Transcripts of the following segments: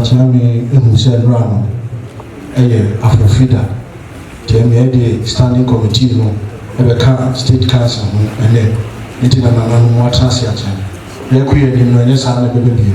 Wachami Emusel Rano, Afrofida, Jamie Standing Committee, no, State Council, and then Nitin and Moatasiache. They created in the Sana Baby,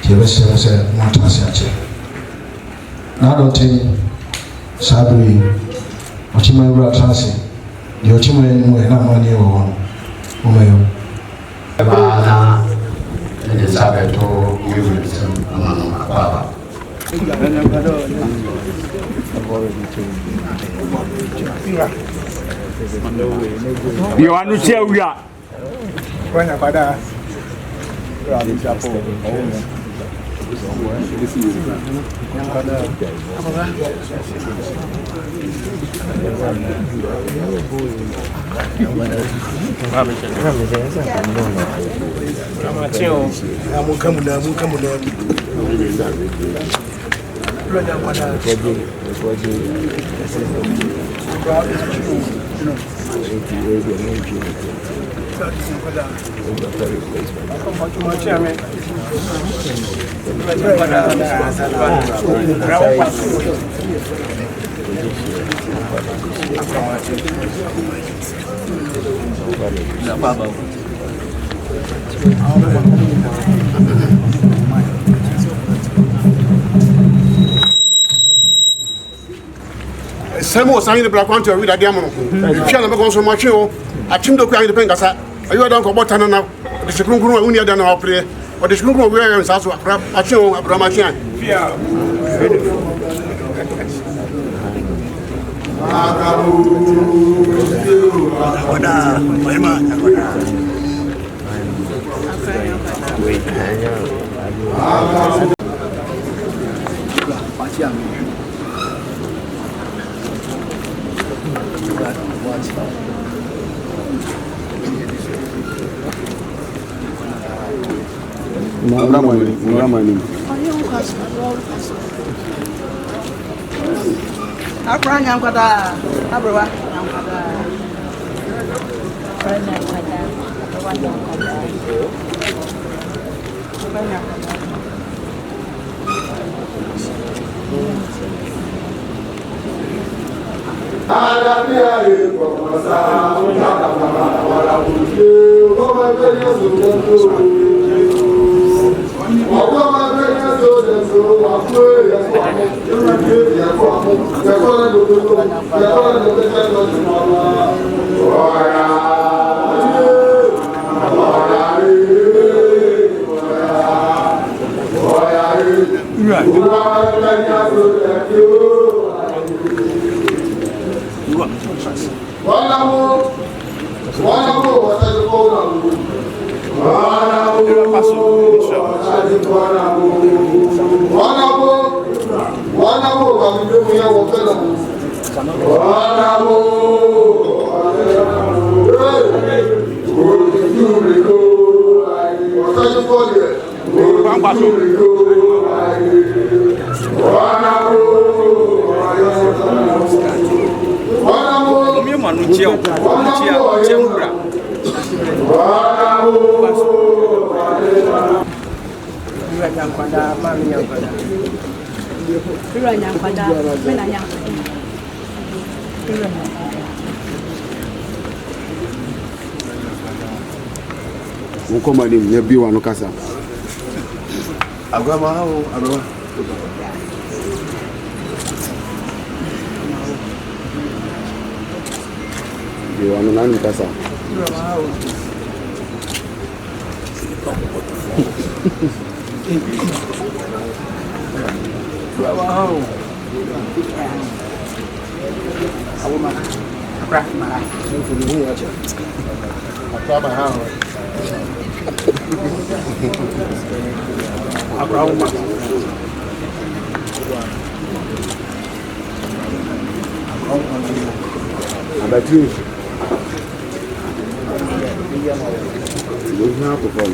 Jebes said Moatasiache. Now don't think Sabri, Ochima Ratasi, the Ochima and Namani or Omayo. And the Sabato, we will send Baba. You want to share we are. When I pada, some more sign the black one to read a diamond. If you are so much, I think the crying the Pengasa. Are you don't go about now? The Shikun Unia than our play, or the Shikun where is also a crap, a show, a Brahmachan. Ukomani nyebi wanu kasa. Agama hao, agama. Di wanu nani kasa. Agama hao. Agama hao. Agama. Agama. Agama hao. Abraham. Abatu. Don't have to fall.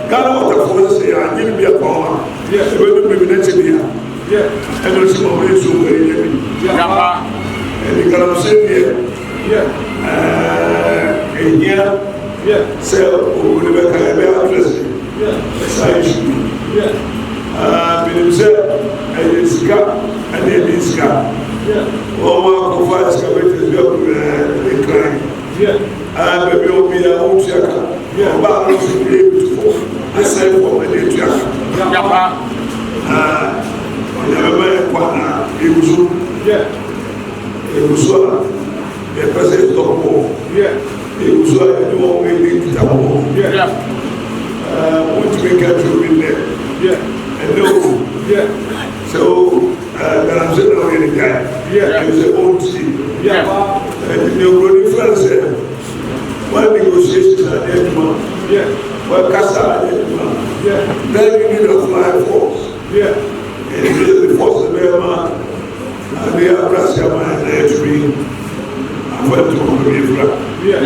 Ghana waterfall say I need be a power. Yes, we will be next year. Yeah, and also we so very heavy. Yeah, and the Ghana say here. Yeah, yeah, so we will be address. Yeah, that's yeah. But you say, and it's got, and then it's got. Yeah. Oh, my God, excavated the crime. Yeah. Maybe will be a old checker. Yeah. About to be able to fall. I said, for the day checker. Never it was. Yeah. It was the president of war. Yeah. It was you won't make it to war. Yeah. Want to make a trip in there. Yeah. And no. Yeah. So, I'm saying, I'm going to die. Yeah. It's an old team. Yeah. And you're going to France. One negotiation at the end of the month. Yeah. One Casa at the end of the month. Yeah. Then you need a fly force. Yeah. And the force of their man. And they are Russia man there to be. I'm going to be a flag. Yeah.